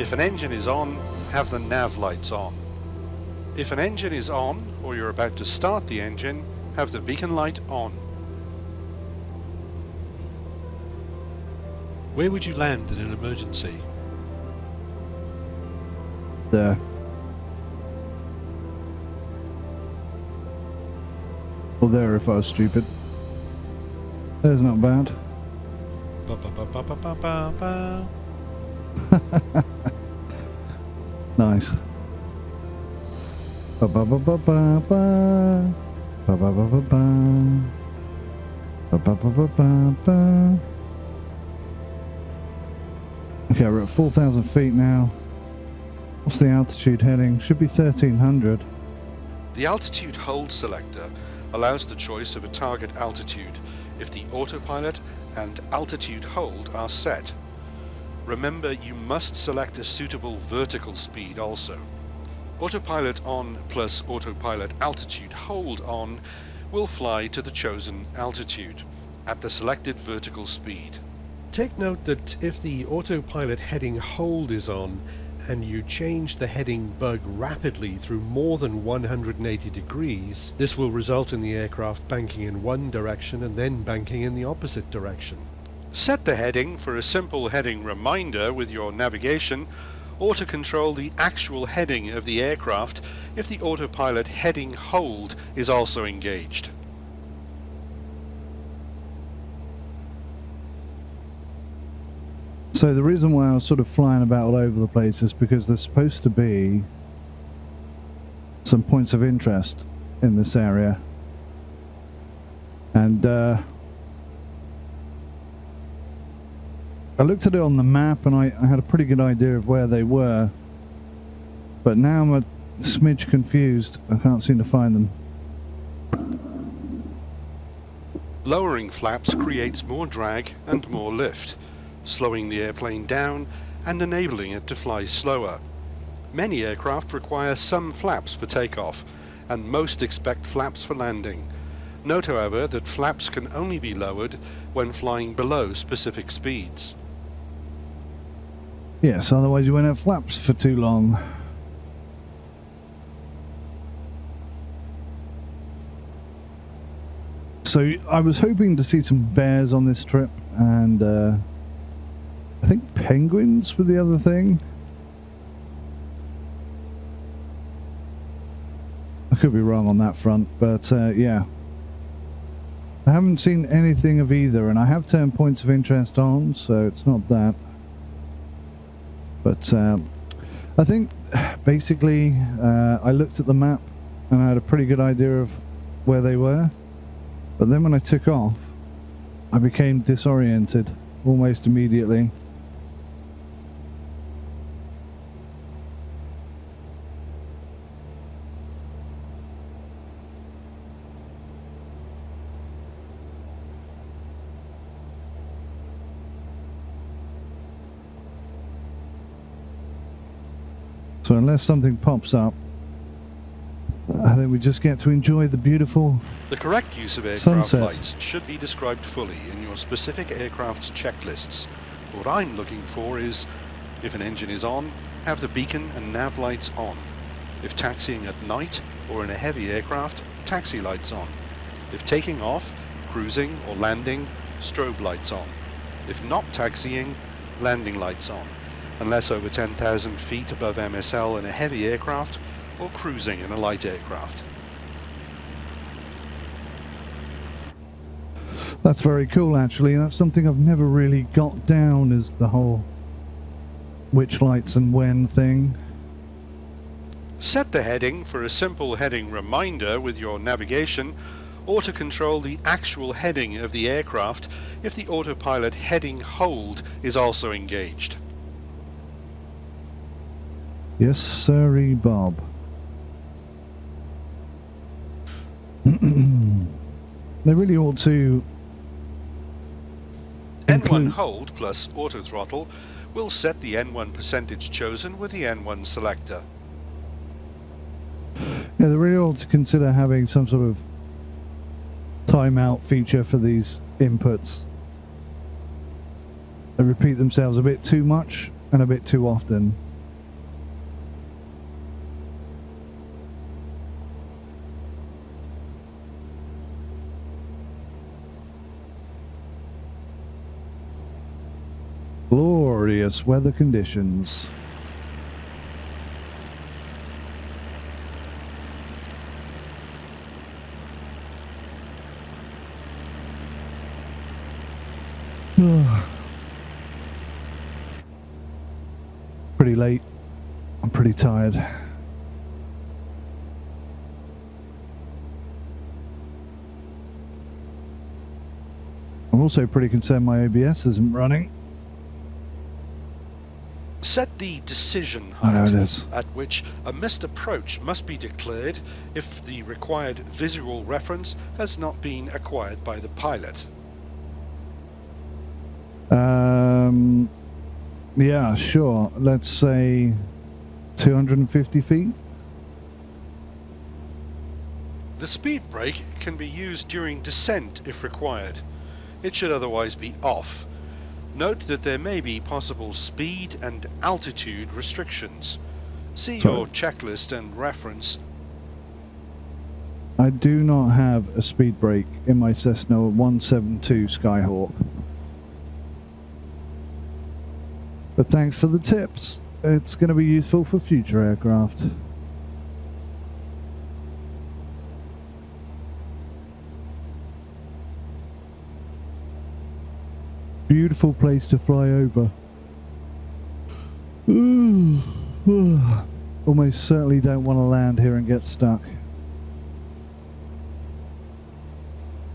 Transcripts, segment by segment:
If an engine is on, have the nav lights on. If an engine is on, or you're about to start the engine, have the beacon light on. Where would you land in an emergency? There. Or there if I was stupid. There's not bad. Ba ba ba ba ba ba ba ba. Nice. Ba ba ba ba ba ba. Ba ba ba ba ba. Ba ba ba ba ba ba. Okay, we're at 4,000 feet now. What's the altitude heading? Should be 1,300. The altitude hold selector allows the choice of a target altitude if the autopilot and altitude hold are set. Remember, you must select a suitable vertical speed also. Autopilot on plus autopilot altitude hold on will fly to the chosen altitude at the selected vertical speed. Take note that if the autopilot heading hold is on and you change the heading bug rapidly through more than 180 degrees, this will result in the aircraft banking in one direction and then banking in the opposite direction. Set the heading for a simple heading reminder with your navigation, or to control the actual heading of the aircraft if the autopilot heading hold is also engaged. So the reason why I was sort of flying about all over the place is because there's supposed to be some points of interest in this area. And I looked at it on the map and I had a pretty good idea of where they were. But now I'm a smidge confused. I can't seem to find them. Lowering flaps creates more drag and more lift, slowing the airplane down and enabling it to fly slower. Many aircraft require some flaps for takeoff, and most expect flaps for landing. Note, however, that flaps can only be lowered when flying below specific speeds. Yes, otherwise you won't have flaps for too long. So I was hoping to see some bears on this trip, and I think penguins were the other thing. I could be wrong on that front, but yeah. I haven't seen anything of either, and I have turned points of interest on, so it's not that. But I think basically I looked at the map and I had a pretty good idea of where they were. But then when I took off, I became disoriented almost immediately. So unless something pops up, I think we just get to enjoy the beautiful The correct use of aircraft sunset. lights should be described fully in your specific aircraft's checklists. What I'm looking for is, if an engine is on, have the beacon and nav lights on. If taxiing at night or in a heavy aircraft, taxi lights on. If taking off, cruising or landing, strobe lights on. If not taxiing, landing lights on, unless over 10,000 feet above MSL in a heavy aircraft or cruising in a light aircraft. That's very cool, actually. That's something I've never really got down, is the whole which lights and when thing. Set the heading for a simple heading reminder with your navigation, or to control the actual heading of the aircraft if the autopilot heading hold is also engaged. Yes, sirree, Bob. They really ought to N1 hold plus auto throttle will set the N1 percentage chosen with the N1 selector. Yeah, they really ought to consider having some sort of timeout feature for these inputs. They repeat themselves a bit too much and a bit too often. glorious weather conditions. Pretty late. I'm pretty tired. I'm also pretty concerned my OBS isn't running. Set the decision I know height it is. at which a missed approach must be declared if the required visual reference has not been acquired by the pilot. Yeah, sure. Let's say 250 feet. The speed brake can be used during descent if required. It should otherwise be off. Note that there may be possible speed and altitude restrictions. See your checklist and reference. I do not have a speed brake in my Cessna 172 Skyhawk. But thanks for the tips. It's going to be useful for future aircraft. Beautiful place to fly over. Almost certainly don't want to land here and get stuck.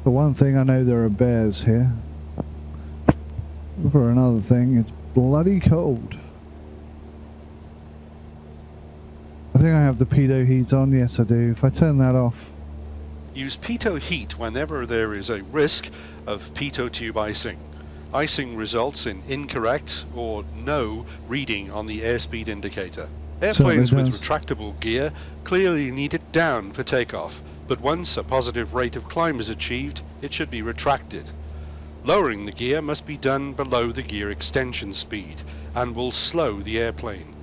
For one thing, I know there are bears here. For another thing, it's bloody cold. I think I have the pitot heat on. Yes, I do. If I turn that off... Use pitot heat whenever there is a risk of pitot tube icing. Icing results in incorrect or no reading on the airspeed indicator. Airplanes with retractable gear clearly need it down for takeoff, but once a positive rate of climb is achieved, it should be retracted. Lowering the gear must be done below the gear extension speed and will slow the airplane.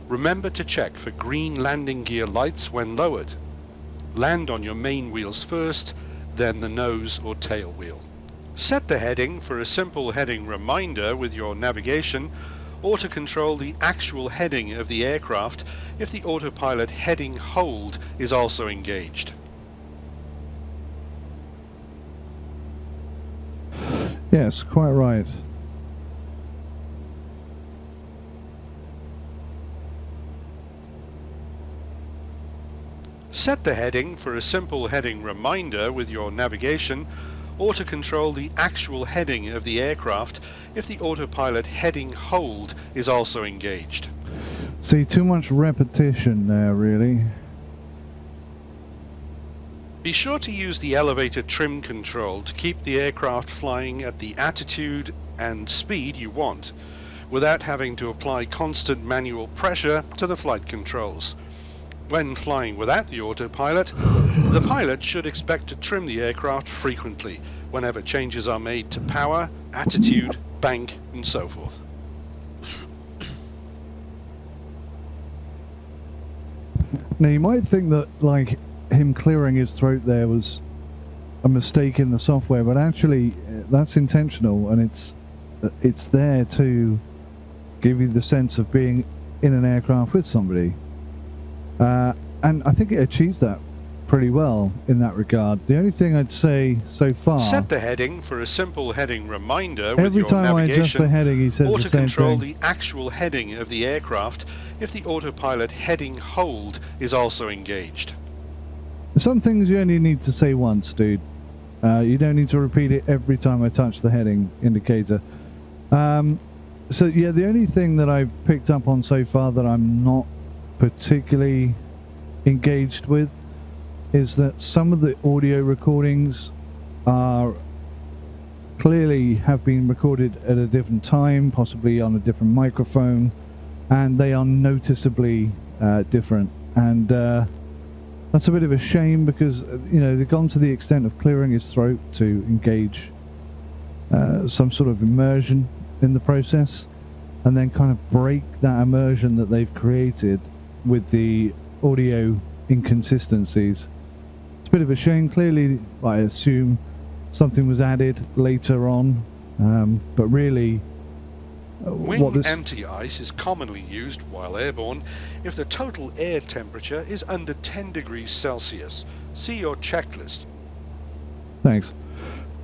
Remember to check for green landing gear lights when lowered. Land on your main wheels first, then the nose or tail wheel. Set the heading for a simple heading reminder with your navigation, or to control the actual heading of the aircraft if the autopilot heading hold is also engaged. Yes, quite right. Set the heading for a simple heading reminder with your navigation, or to control the actual heading of the aircraft if the autopilot heading hold is also engaged. See, too much repetition there, really. Be sure to use the elevator trim control to keep the aircraft flying at the attitude and speed you want, without having to apply constant manual pressure to the flight controls. When flying without the autopilot, the pilot should expect to trim the aircraft frequently, whenever changes are made to power, attitude, bank, and so forth. Now, you might think that, like, him clearing his throat there was a mistake in the software, but actually that's intentional, and it's there to give you the sense of being in an aircraft with somebody. And I think it achieves that pretty well in that regard. The only thing I'd say so far... Set the heading for a simple heading reminder with your navigation. Every time I adjust the heading, he says the same thing. Or to control the actual heading of the aircraft if the autopilot heading hold is also engaged. Some things you only need to say once, dude. You don't need to repeat it every time I touch the heading indicator. So yeah, the only thing that I've picked up on so far that I'm not particularly engaged with is that some of the audio recordings are clearly have been recorded at a different time, possibly on a different microphone, and they are noticeably different, and that's a bit of a shame, because you know, they've gone to the extent of clearing his throat to engage some sort of immersion in the process, and then kind of break that immersion that they've created with the audio inconsistencies. It's a bit of a shame. Clearly, I assume something was added later on, but really Wing anti-ice is commonly used while airborne if the total air temperature is under 10 degrees Celsius. See your checklist. Thanks.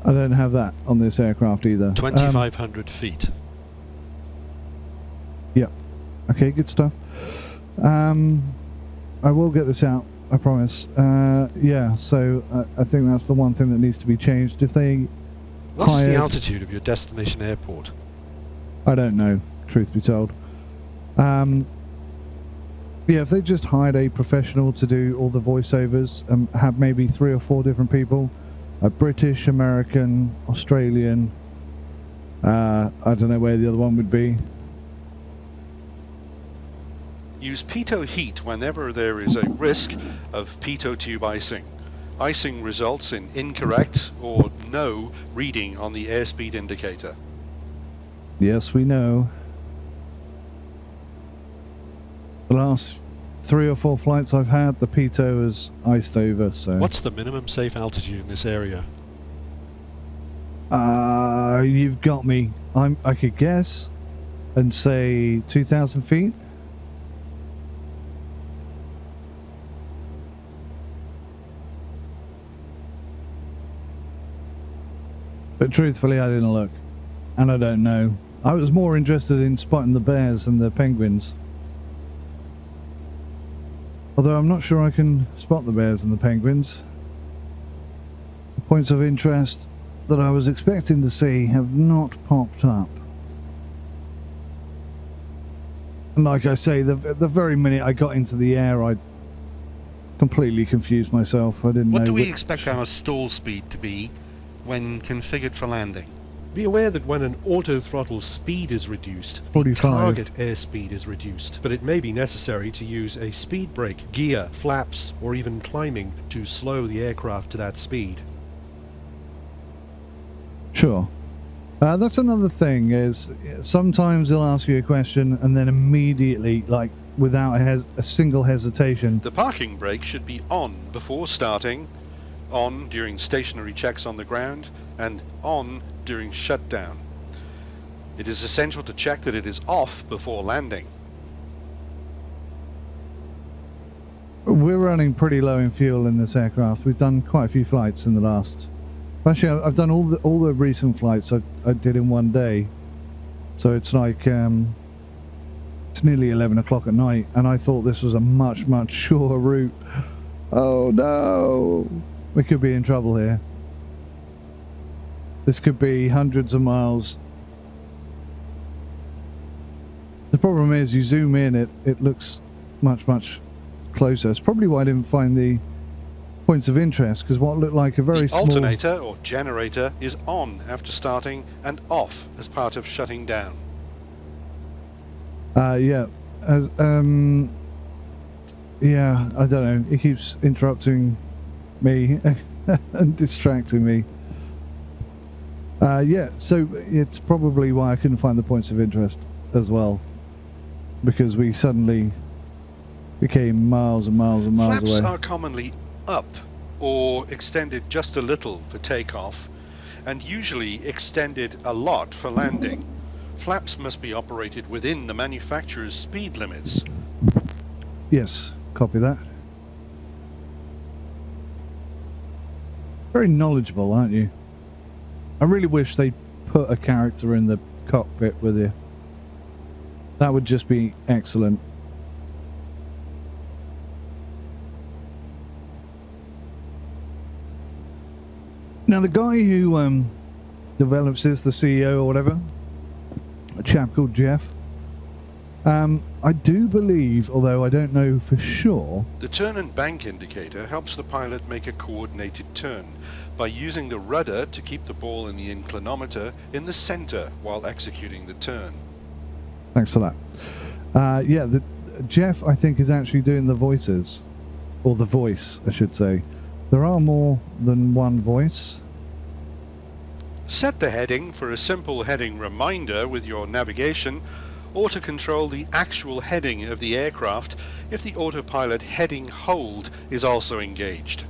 I don't have that on this aircraft either. 2,500 feet. Yep. Okay, good stuff. I will get this out, I promise. Yeah, so I think that's the one thing that needs to be changed. If they What's the altitude of your destination airport? I don't know, truth be told. Yeah, if they just hired a professional to do all the voiceovers and have maybe 3 or 4 different people, a British, American, Australian, I don't know where the other one would be. Use pitot heat whenever there is a risk of pitot tube icing. Icing results in incorrect or no reading on the airspeed indicator. Yes, we know. The last 3 or 4 flights I've had, the pitot has iced over, so... What's the minimum safe altitude in this area? You've got me. I could guess and say 2,000 feet. But truthfully, I didn't look, and I don't know. I was more interested in spotting the bears and the penguins. Although I'm not sure I can spot the bears and the penguins. The points of interest that I was expecting to see have not popped up. And like I say, the very minute I got into the air, I completely confused myself. I didn't know. What do we expect our stall speed to be when configured for landing? Be aware that when an auto-throttle speed is reduced, 45. the target airspeed is reduced, but it may be necessary to use a speed brake, gear, flaps, or even climbing to slow the aircraft to that speed. Sure. That's another thing, is sometimes they'll ask you a question and then immediately, like, without a single hesitation... The parking brake should be on before starting, on during stationary checks on the ground, and on during shutdown. It is essential to check that it is off before landing. We're running pretty low in fuel in this aircraft. We've done quite a few flights in the last... Actually, I've done all the recent flights I did in one day. So it's like... it's nearly 11 o'clock at night, and I thought this was a much shorter route. Oh no! We could be in trouble here. This could be hundreds of miles. The problem is, you zoom in, it looks much closer. It's probably why I didn't find the points of interest, because what looked like a very small... The alternator or generator is on after starting and off as part of shutting down. Yeah. Yeah, I don't know. It keeps interrupting me and distracting me. Yeah, so it's probably why I couldn't find the points of interest as well, because we suddenly became miles and miles and miles away. Flaps are commonly up or extended just a little for takeoff, and usually extended a lot for landing. Flaps must be operated within the manufacturer's speed limits. Yes, copy that. Very knowledgeable, aren't you? I really wish they'd put a character in the cockpit with you. That would just be excellent. Now the guy who develops this, the CEO or whatever, a chap called Jeff, I do believe, although I don't know for sure... The turn and bank indicator helps the pilot make a coordinated turn by using the rudder to keep the ball in the inclinometer in the center while executing the turn. Thanks for that. Yeah, Jeff, I think, is actually doing the voices. Or the voice, I should say. There are more than one voice. Set the heading for a simple heading reminder with your navigation, or to control the actual heading of the aircraft if the autopilot heading hold is also engaged.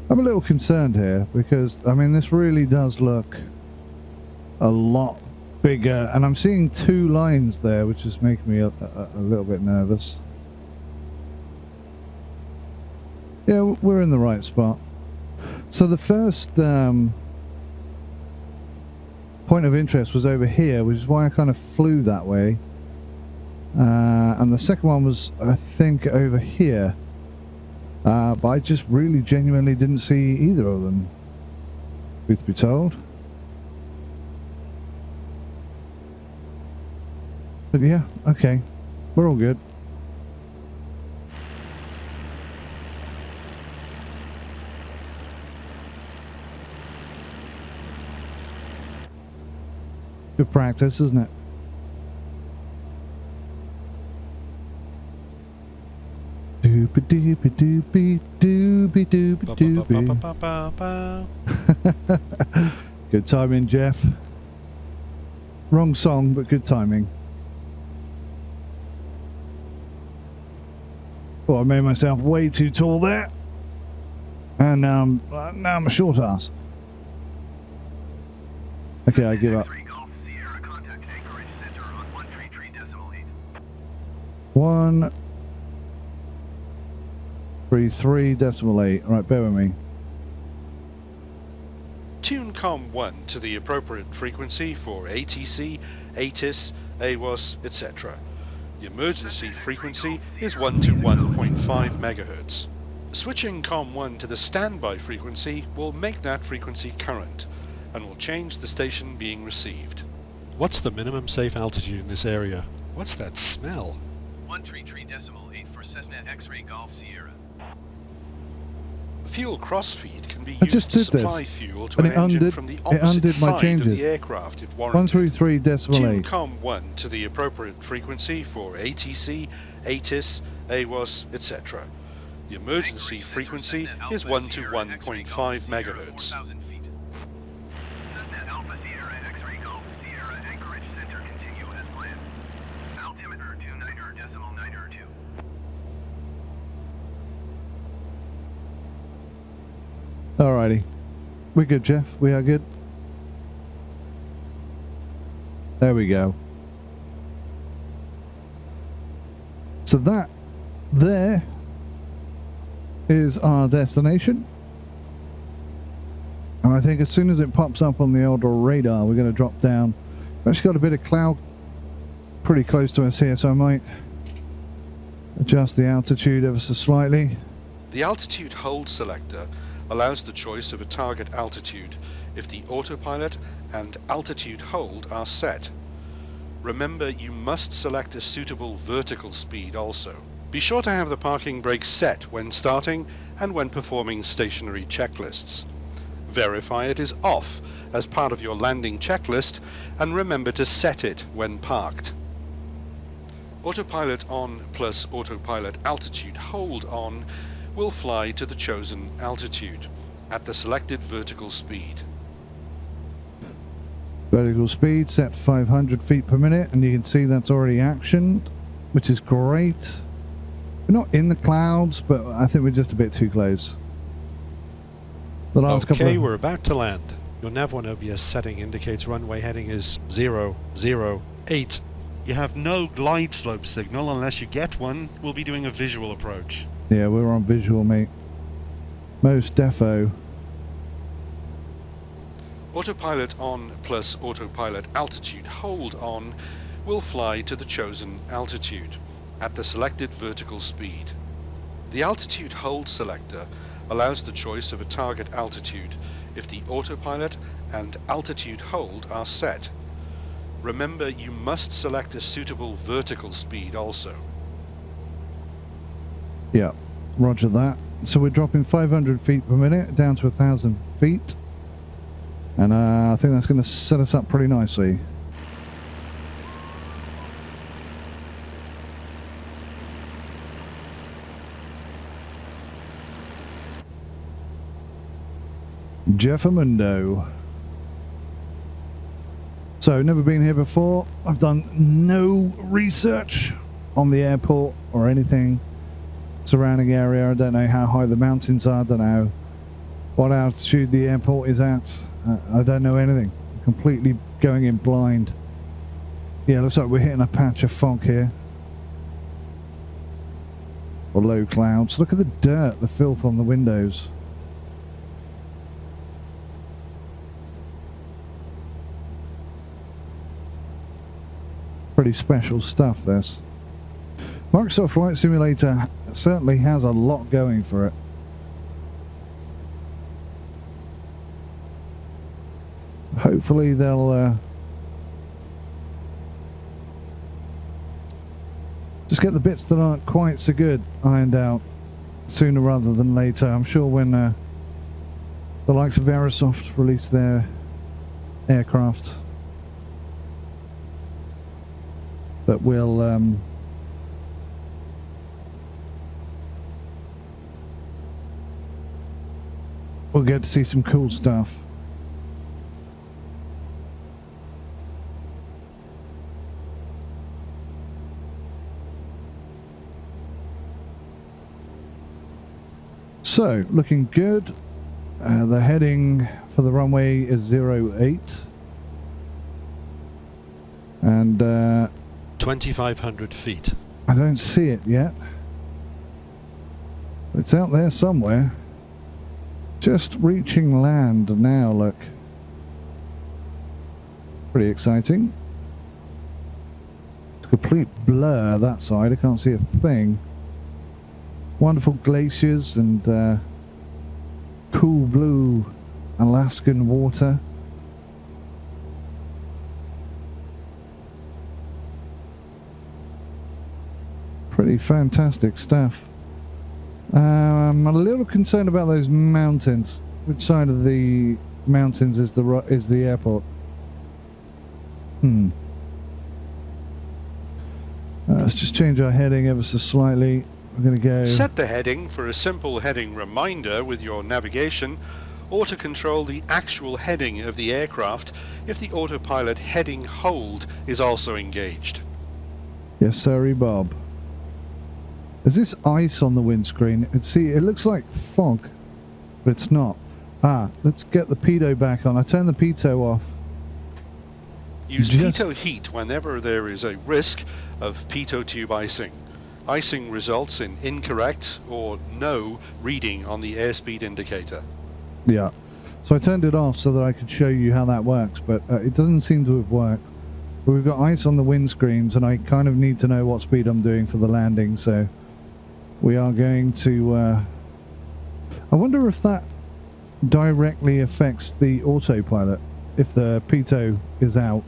I'm a little concerned here because, I mean, this really does look a lot bigger, and I'm seeing two lines there, which is making me a little bit nervous. Yeah, we're in the right spot. So the first point of interest was over here, which is why I kind of flew that way. And the second one was, I think, over here. But I just really genuinely didn't see either of them, truth be told. But yeah, okay, we're all good. Good practice, isn't it? Doopy doopy doopy doopy doopy doopy. Good timing, Jeff. Wrong song, but good timing. Oh, I made myself way too tall there. And now I'm a short ass. Okay, I give up. 133.8. Right, bear with me. Tune COM1 to the appropriate frequency for ATC, ATIS, AWOS, etc. The emergency frequency is 1 to 1.5 MHz. Switching COM1 to the standby frequency will make that frequency current and will change the station being received. What's the minimum safe altitude in this area? What's that smell? 133.8 for Cessna X-Ray Golf Sierra. Fuel crossfeed can be I used just to did supply this, fuel to and an it engine undid- from the it opposite undid my side of changes. the aircraft if warranted. 133.8. Tune COM1 to the appropriate frequency for ATC, ATIS, AWOS, etc. The emergency frequency is 1 to 1.5 MHz. 4,000 feet. Cessna Alpha Sierra X-Ray Golf Sierra Anchorage Center continue as planned. Altimeter 29.902. Alrighty. We're good, Jeff. We are good. There we go. So that there is our destination. And I think as soon as it pops up on the old radar, we're going to drop down. We've actually got a bit of cloud pretty close to us here, so I might adjust the altitude ever so slightly. The altitude hold selector allows the choice of a target altitude if the autopilot and altitude hold are set. Remember, you must select a suitable vertical speed also. Be sure to have the parking brake set when starting and when performing stationary checklists. Verify it is off as part of your landing checklist, and remember to set it when parked. Autopilot on plus autopilot altitude hold on will fly to the chosen altitude at the selected vertical speed. Vertical speed set 500 feet per minute, and you can see that's already actioned, which is great. We're not in the clouds, but I think we're just a bit too close. The last couple Okay, of... we're about to land. Your nav1 OBS setting indicates runway heading is 008. You have no glide slope signal unless you get one. We'll be doing a visual approach. Yeah, we're on visual, mate. Most defo. Autopilot on plus autopilot altitude hold on will fly to the chosen altitude at the selected vertical speed. The altitude hold selector allows the choice of a target altitude if the autopilot and altitude hold are set. Remember, you must select a suitable vertical speed also. Yeah, roger that. So we're dropping 500 feet per minute down to 1,000 feet. And I think that's going to set us up pretty nicely. Jeffamundo. So, never been here before. I've done no research on the airport or anything surrounding area. I don't know how high the mountains are. I don't know what altitude the airport is at. I don't know anything. completely going in blind. Yeah, looks like we're hitting a patch of fog here. Or low clouds. Look at the dirt, the filth on the windows. Pretty special stuff, this. Microsoft Flight Simulator certainly has a lot going for it. Hopefully they'll just get the bits that aren't quite so good ironed out sooner rather than later. I'm sure when the likes of Aerosoft release their aircraft, that we'll get to see some cool stuff. So, looking good. The heading for the runway is 08. And 2,500 feet. I don't see it yet. It's out there somewhere. Just reaching land now, look. Pretty exciting. It's a complete blur that side, I can't see a thing. Wonderful glaciers and cool blue Alaskan water. Pretty fantastic stuff. I'm a little concerned about those mountains. Which side of the mountains is the airport? Let's just change our heading ever so slightly. We're going to go... Set the heading for a simple heading reminder with your navigation, or to control the actual heading of the aircraft if the autopilot heading hold is also engaged. Yes, sorry, Bob. Is this ice on the windscreen? See, it looks like fog, but it's not. Let's get the pitot back on. I turned the pitot off. Use pitot heat whenever there is a risk of pitot tube icing. Icing results in incorrect or no reading on the airspeed indicator. Yeah. So I turned it off so that I could show you how that works, but it doesn't seem to have worked. But we've got ice on the windscreens, and I kind of need to know what speed I'm doing for the landing, so we are going to... I wonder if that directly affects the autopilot. If the pitot is out,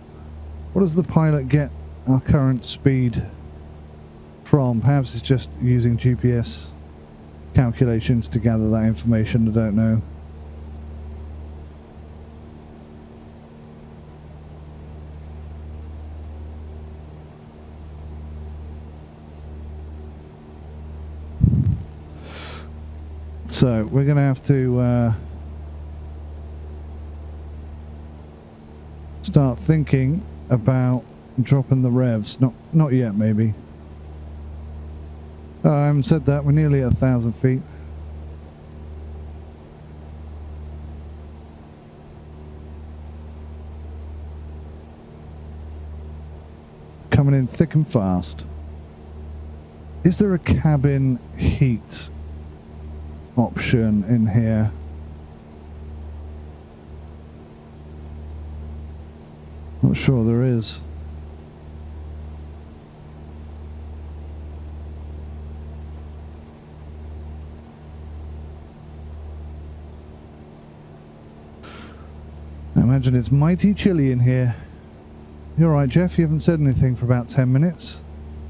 what does the pilot get our current speed from? Perhaps it's just using GPS calculations to gather that information, I don't know. So we're going to have to start thinking about dropping the revs. Not yet, maybe. I haven't said that. We're nearly at 1,000 feet. Coming in thick and fast. Is there a cabin heat option in here? Not sure there is. I imagine it's mighty chilly in here. You alright, Jeff? You haven't said anything for about 10 minutes.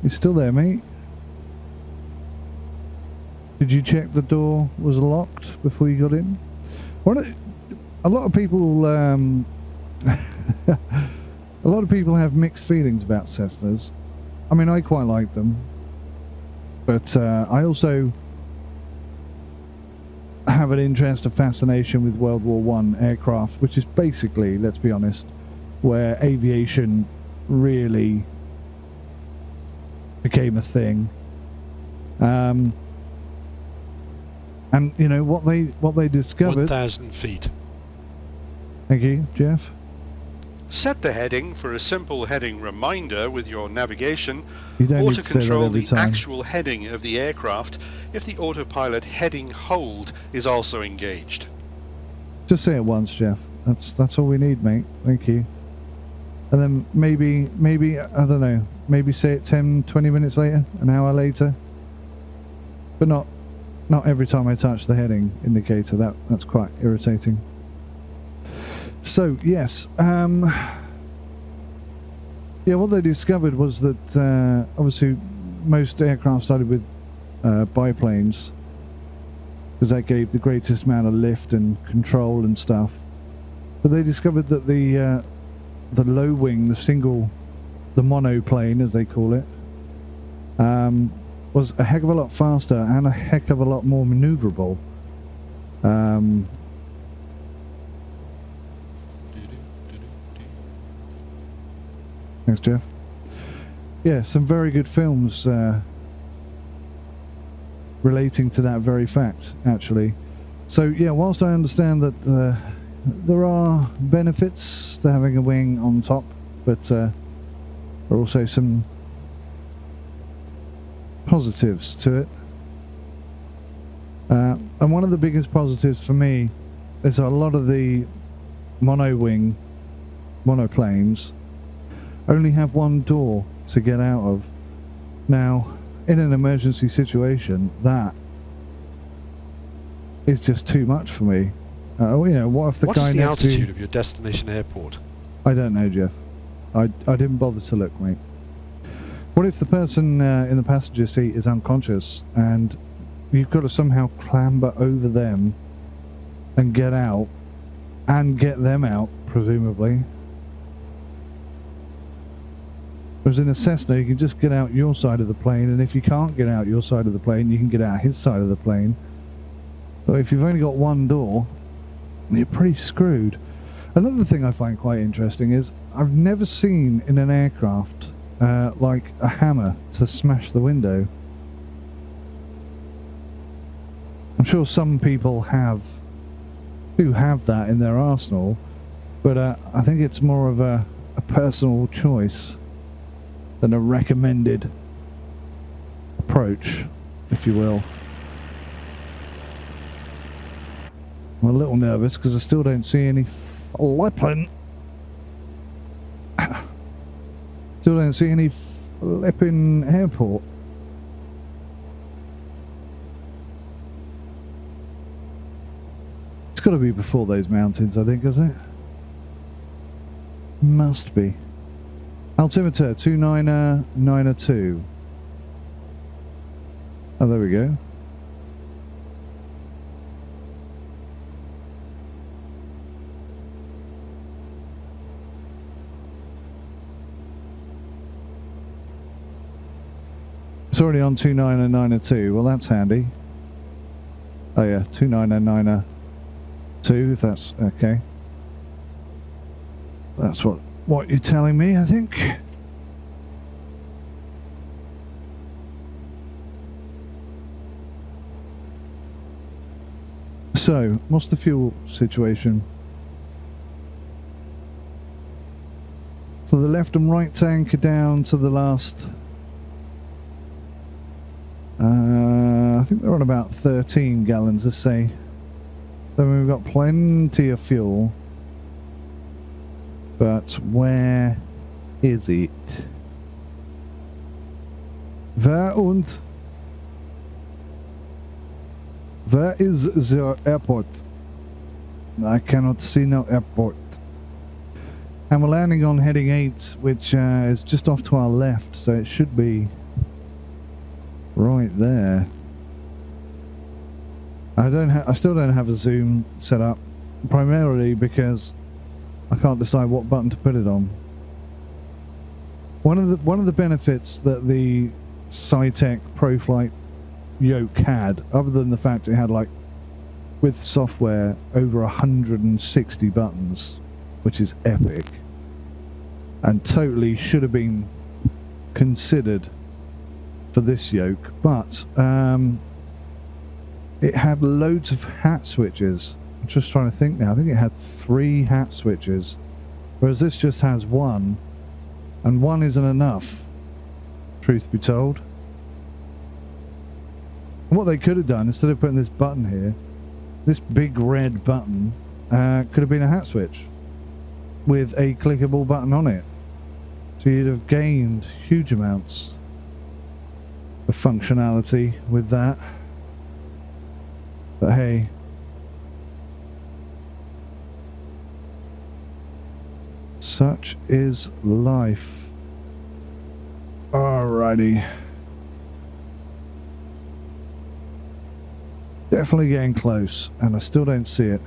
You still there, mate? Did you check the door was locked before you got in? A lot of people a lot of people have mixed feelings about Cessnas. I mean, I quite like them, but I also have an interest, a fascination with World War I aircraft, which is basically, let's be honest, where aviation really became a thing. And you know what they discovered. 1,000 feet. Thank you, Jeff. Set the heading for a simple heading reminder with your navigation. You don't need to say that Auto-control every the time. actual heading of the aircraft if the autopilot heading hold is also engaged. Just say it once, Jeff. That's all we need, mate. Thank you. And then maybe I don't know. Maybe say it 10, 20 minutes later, an hour later. But not every time I touch the heading indicator. That's quite irritating. So yes, yeah. What they discovered was that obviously most aircraft started with biplanes because that gave the greatest amount of lift and control and stuff. But they discovered that the low wing, the monoplane as they call it, was a heck of a lot faster and a heck of a lot more manoeuvrable. Thanks, Jeff. Yeah, some very good films relating to that very fact, actually. So, yeah, whilst I understand that there are benefits to having a wing on top, but there are also some positives to it. And one of the biggest positives for me is a lot of the monoplanes only have one door to get out of. Now, in an emergency situation, that is just too much for me. You know, what if the What's guy the next to altitude you... of your destination airport? I don't know, Jeff. I didn't bother to look, mate. What if the person in the passenger seat is unconscious and you've got to somehow clamber over them and get out and get them out, presumably? Whereas in a Cessna, you can just get out your side of the plane, and if you can't get out your side of the plane, you can get out his side of the plane. But if you've only got one door, you're pretty screwed. Another thing I find quite interesting is I've never seen in an aircraft like a hammer to smash the window. I'm sure some people do have that in their arsenal, but I think it's more of a personal choice than a recommended approach, if you will. I'm a little nervous because I still don't see any flipping. Still don't see any flipping airport. It's got to be before those mountains, I think, isn't it? Must be. Altimeter 2992. Oh, there we go. It's already on 2992. Well, that's handy. Oh yeah, 2992, if that's okay. That's what you're telling me, I think. So, what's the fuel situation? So the left and right tank are down to the last... I think they're on about 13 gallons, let's say. So we've got plenty of fuel. But where is it? Where is the airport? I cannot see no airport. And we're landing on heading 8, which is just off to our left, so it should be right there. I still don't have a zoom set up, primarily because I can't decide what button to put it on. One of the benefits that the Cytec ProFlight yoke had, other than the fact it had, like, with software, over 160 buttons, which is epic, and totally should have been considered for this yoke, but it had loads of hat switches. I'm just trying to think now. I think it had 3 hat switches Whereas this just has one, and one isn't enough, truth be told. And what they could have done, instead of putting this button here, this big red button could have been a hat switch with a clickable button on it. So you'd have gained huge amounts of functionality with that. But hey, such is life. Alrighty. Definitely getting close, and I still don't see it.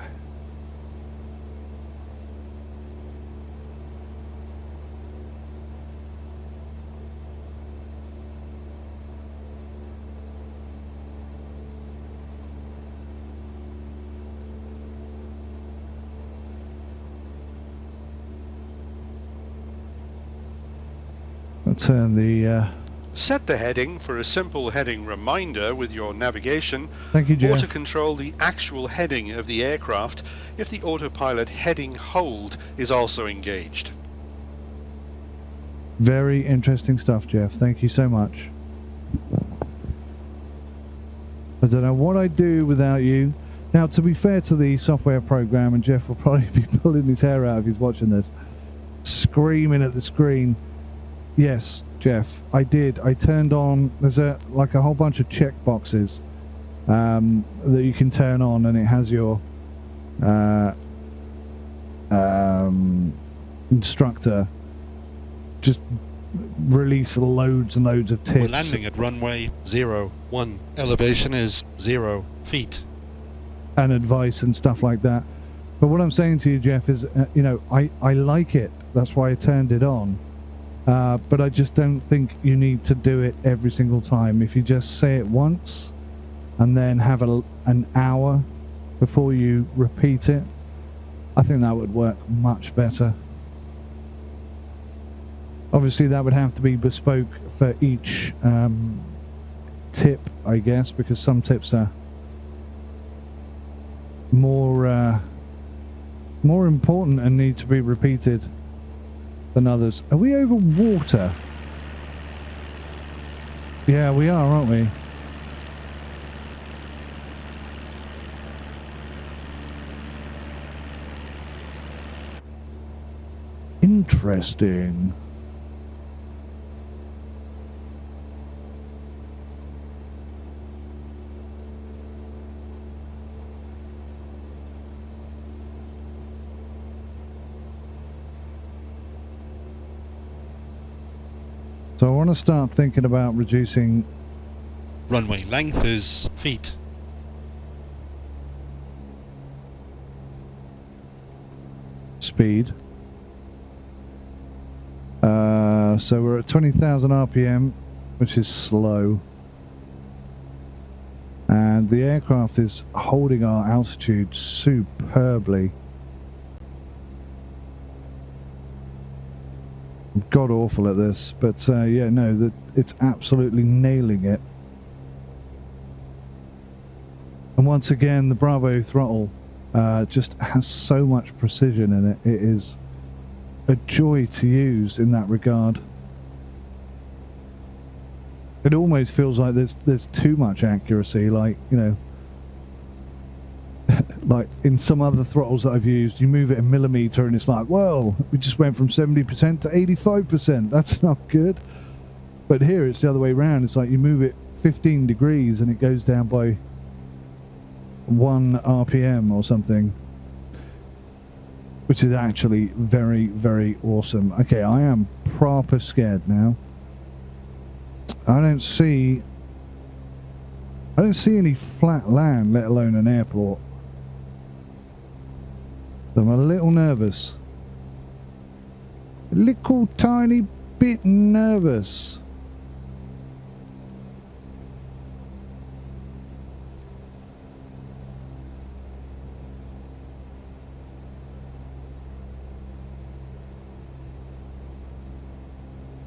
I'll turn the Set the heading for a simple heading reminder with your navigation, thank you, or Jeff. to control the actual heading of the aircraft if the autopilot heading hold is also engaged. Very interesting stuff, Jeff. Thank you so much. I don't know what I'd do without you. Now, to be fair to the software program, and Jeff will probably be pulling his hair out if he's watching this, screaming at the screen. Yes, Jeff, I did. I turned on, there's a whole bunch of check boxes that you can turn on, and it has your instructor just release loads and loads of tips. We're landing at runway 01. Elevation is 0 feet. And advice and stuff like that. But what I'm saying to you, Jeff, is, you know, I like it. That's why I turned it on. But I just don't think you need to do it every single time. If you just say it once and then have an hour before you repeat it, I think that would work much better. Obviously that would have to be bespoke for each tip, I guess, because some tips are more important and need to be repeated than others. Are we over water? Yeah, we are, aren't we? Interesting. So I want to start thinking about reducing. Runway length is feet. Speed. So we're at 20,000 RPM, which is slow. And the aircraft is holding our altitude superbly. God awful at this, but yeah, no, that it's absolutely nailing it. And once again, the Bravo throttle just has so much precision in it. It is a joy to use in that regard. It almost feels like there's too much accuracy, like, you know, like in some other throttles that I've used, you move it a millimeter and it's like, whoa, we just went from 70% to 85%. That's not good. But here it's the other way around. It's like you move it 15 degrees and it goes down by 1 RPM or something, which is actually very, very awesome. Okay, I am proper scared now. I don't see any flat land, let alone an airport. So I'm a little nervous. A little tiny bit nervous.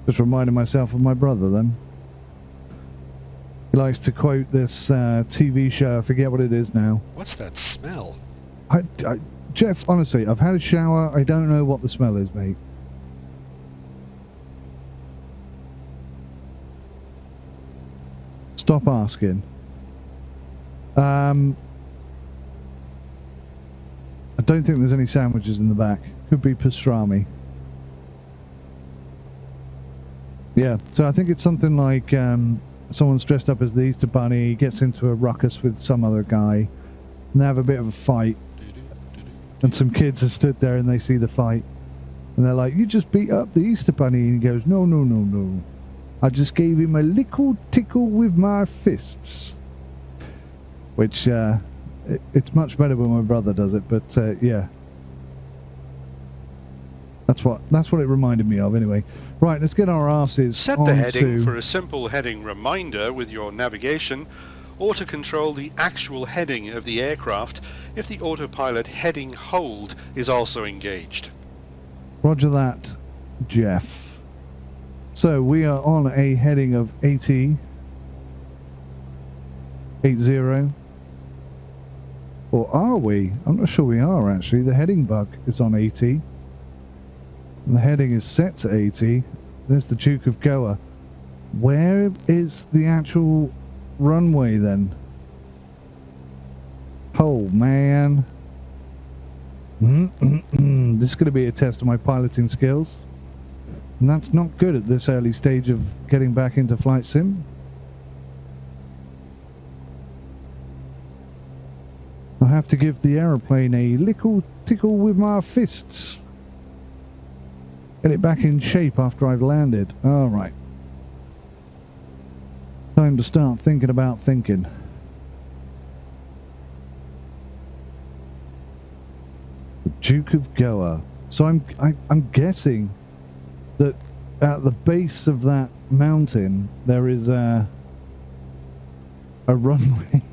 Just reminding myself of my brother then. He likes to quote this TV show, I forget what it is now. What's that smell? Jeff, honestly, I've had a shower. I don't know what the smell is, mate. Stop asking. I don't think there's any sandwiches in the back. Could be pastrami. Yeah, so I think it's something like someone's dressed up as the Easter Bunny, gets into a ruckus with some other guy, and they have a bit of a fight. And some kids are stood there and they see the fight. And they're like, you just beat up the Easter Bunny. And he goes, no, no, no, no. I just gave him a little tickle with my fists. Which, it's much better when my brother does it, but yeah. That's what it reminded me of anyway. Right, let's get our asses Set the heading for a simple heading reminder with your navigation, or to control the actual heading of the aircraft if the autopilot heading hold is also engaged. Roger that, Jeff. So we are on a heading of 80. Or are we? I'm not sure we are actually. The heading bug is on 80. And the heading is set to 80. There's the Duke of Goa. Where is the actual runway then? Oh man. This is going to be a test of my piloting skills. And that's not good at this early stage of getting back into flight sim. I have to give the aeroplane a little tickle with my fists. Get it back in shape after I've landed. Alright. Time to start thinking about thinking. The Duke of Goa. So I'm guessing that at the base of that mountain there is a runway.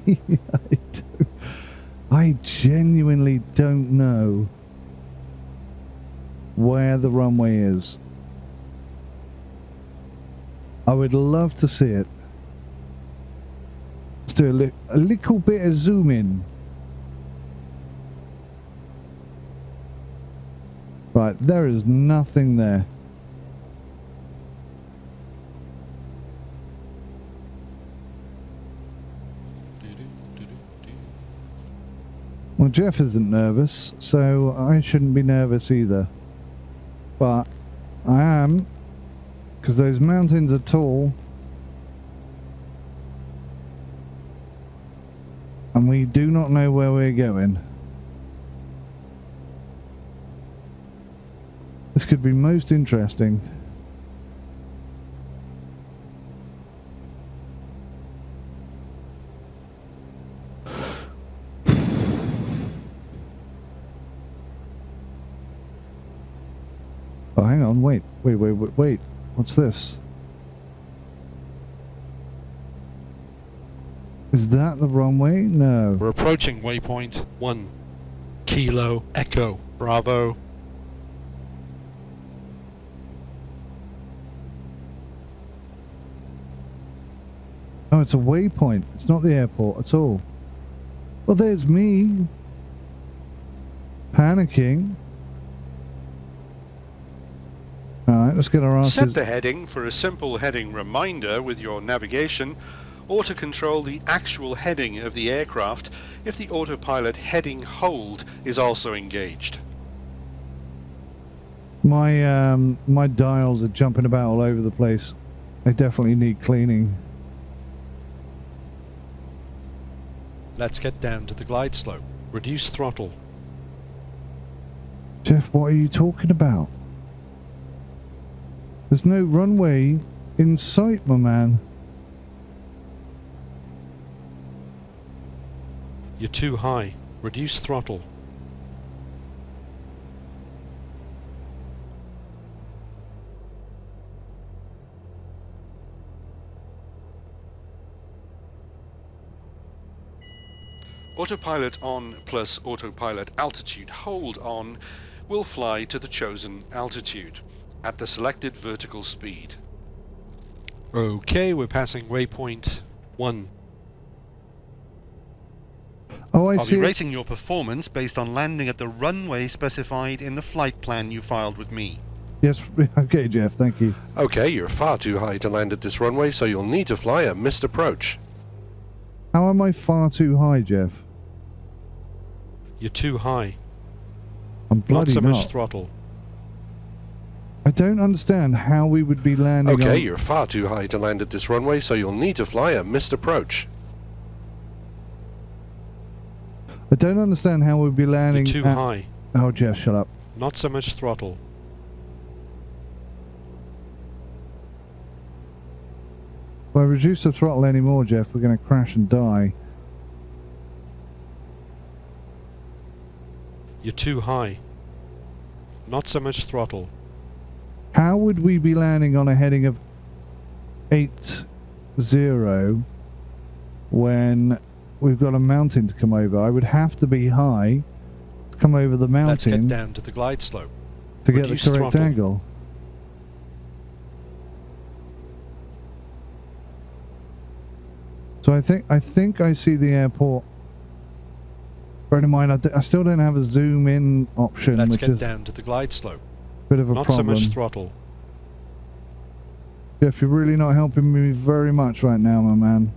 I genuinely don't know where the runway is. I would love to see it. Let's do a little bit of zoom in. Right, there is nothing there. Well, Jeff isn't nervous, so I shouldn't be nervous either. But I am, because those mountains are tall. And we do not know where we're going. This could be most interesting. Oh, hang on, wait. What's this? Is that the runway? No. We're approaching waypoint 1. Kilo Echo Bravo. Oh, it's a waypoint. It's not the airport at all. Well, there's me. Panicking. Alright, let's get our asses... Set the heading for a simple heading reminder with your navigation, or to control the actual heading of the aircraft if the autopilot heading hold is also engaged. My dials are jumping about all over the place. They definitely need cleaning. Let's get down to the glide slope. Reduce throttle. Jeff, what are you talking about? There's no runway in sight, my man. You're too high. Reduce throttle. Autopilot on plus autopilot altitude hold on will fly to the chosen altitude at the selected vertical speed. Okay, we're passing waypoint 1. Oh, How I I'll see be it, rating your performance based on landing at the runway specified in the flight plan you filed with me. yes, okay, Jeff, thank you. Okay, you're far too high to land at this runway, so you'll need to fly a missed approach. How am I far too high, Jeff? You're too high. I'm bloody Not so not. much throttle. I don't understand how we would be landing Okay, on... you're far too high to land at this runway, so you'll need to fly a missed approach. I don't understand how we'd be landing You're too at... high. Oh, Jeff, shut up. Not so much throttle. If I reduce the throttle anymore, Jeff, we're going to crash and die. You're too high. Not so much throttle. How would we be landing on a heading of 80 when we've got a mountain to come over? I would have to be high to come over the Let's get mountain down to the glide slope. to get the reduce correct throttle. angle. So I think I see the airport. Bear in mind, I still don't have a zoom in option, Let's which get is down to the glide slope. a bit of a Not problem. so much throttle. Jeff, you're really not helping me very much right now, my man.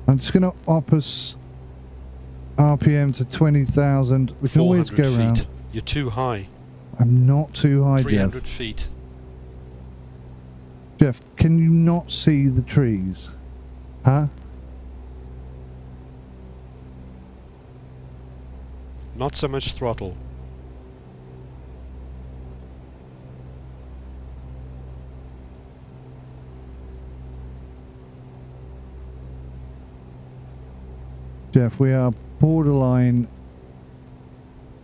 I'm just going to up us RPM to 20,000. We can always 400 go feet. around. You're too high. I'm not too high, Jeff. 300 feet. Jeff, can you not see the trees? Huh? Not so much throttle. Jeff, we are borderline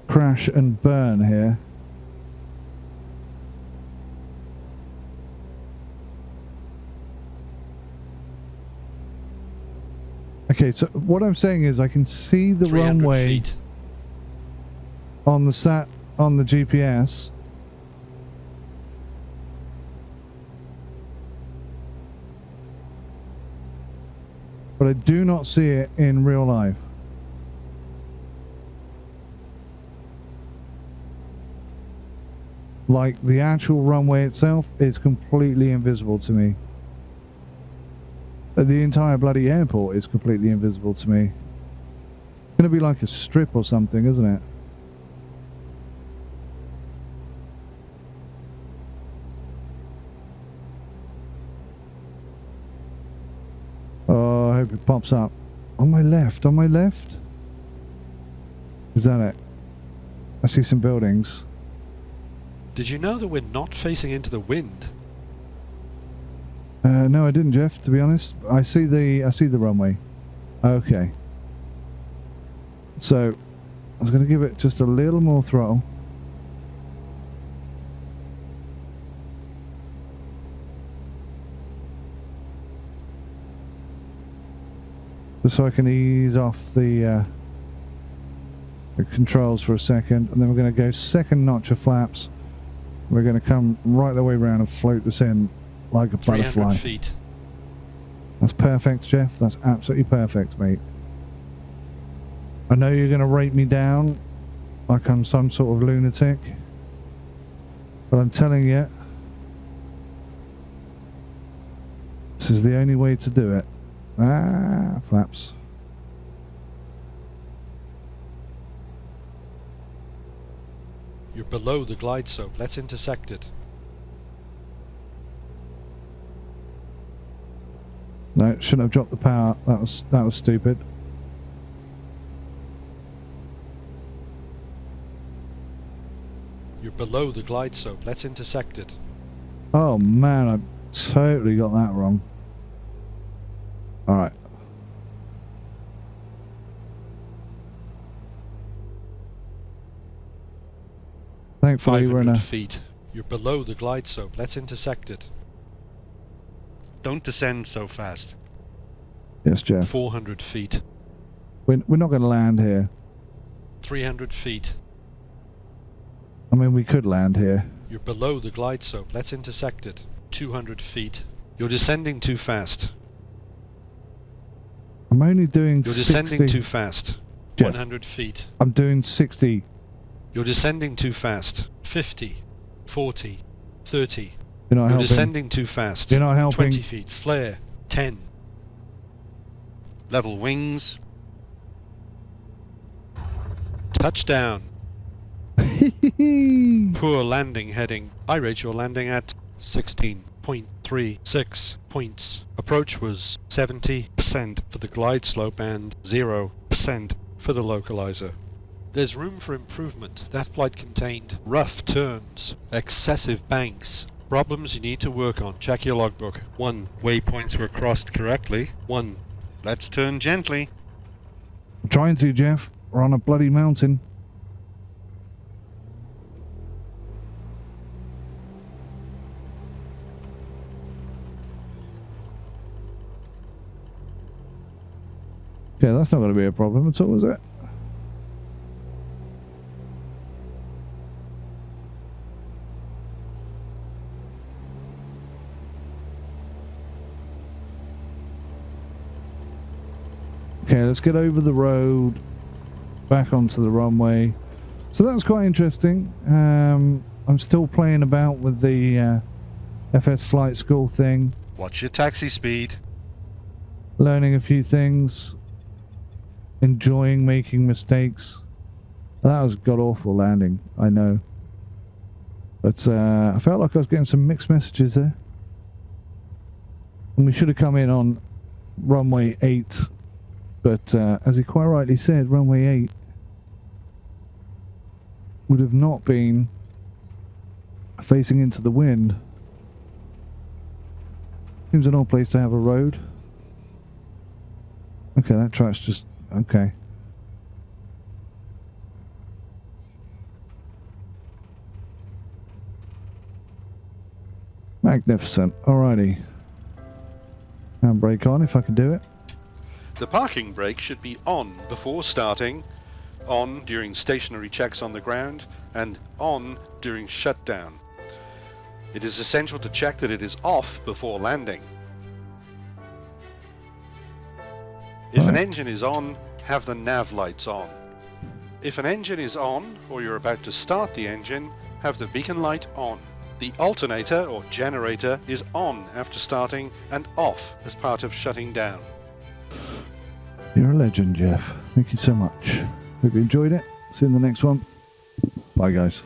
crash and burn here. Okay, so what I'm saying is I can see the 300 runway feet. on the GPS. But I do not see it in real life. Like, the actual runway itself is completely invisible to me. The entire bloody airport is completely invisible to me. It's gonna be like a strip or something, isn't it? Oh, I hope it pops up. On my left, on my left? Is that it? I see some buildings. Did you know that we're not facing into the wind? No, I didn't, Jeff, to be honest. I see the runway. Okay. So, I was going to give it just a little more throttle. Just so I can ease off the controls for a second, and then we're going to go second notch of flaps. We're going to come right the way around and float this in like a 300 butterfly. feet. That's perfect, Jeff. That's absolutely perfect, mate. I know you're going to rate me down like I'm some sort of lunatic, but I'm telling you, this is the only way to do it. Ah, flaps. You're below the glide slope. Let's intersect it. No, shouldn't have dropped the power. That was stupid. You're below the glide slope. Let's intersect it. Oh man, I totally got that wrong. Alright. Thankfully we're in 500 a... feet. You're below the glide slope. Let's intersect it. Don't descend so fast. Yes, Jeff. 400 feet. We're not going to land here. 300 feet. I mean, we could land here. You're below the glide slope. Let's intersect it. 200 feet. You're descending too fast. I'm only doing You're 60. descending too fast. Jeff. 100 feet. I'm doing 60. You're descending too fast. 50. 40. 30. You're not You're helping. descending too fast. You're not helping. 20 feet. Flare. 10. Level wings. Touchdown. Poor landing heading. I rate your landing at 16.36 points. Approach was 70% for the glide slope and 0% for the localizer. There's room for improvement. That flight contained rough turns, excessive banks, problems you need to work on. Check your logbook. 1. Waypoints were crossed correctly. 1. Let's turn gently. I'm trying to, Jeff. We're on a bloody mountain. Yeah, that's not going to be a problem at all, is it? Okay, let's get over the road, back onto the runway. So that's quite interesting. I'm still playing about with the FS Flight School thing, Watch your taxi speed. learning a few things, enjoying making mistakes. That was a god-awful landing, I know. But I felt like I was getting some mixed messages there. And we should have come in on runway 8. But as he quite rightly said, runway 8 would have not been facing into the wind. Seems an odd place to have a road. Okay, that track's just... okay. Magnificent. Alrighty. Handbrake on if I can do it. The parking brake should be on before starting, on during stationary checks on the ground, and on during shutdown. It is essential to check that it is off before landing. If an engine is on, have the nav lights on. If an engine is on, or you're about to start the engine, have the beacon light on. The alternator or generator is on after starting and off as part of shutting down. You're a legend, Jeff. Thank you so much. Hope you enjoyed it. See you in the next one. Bye, guys.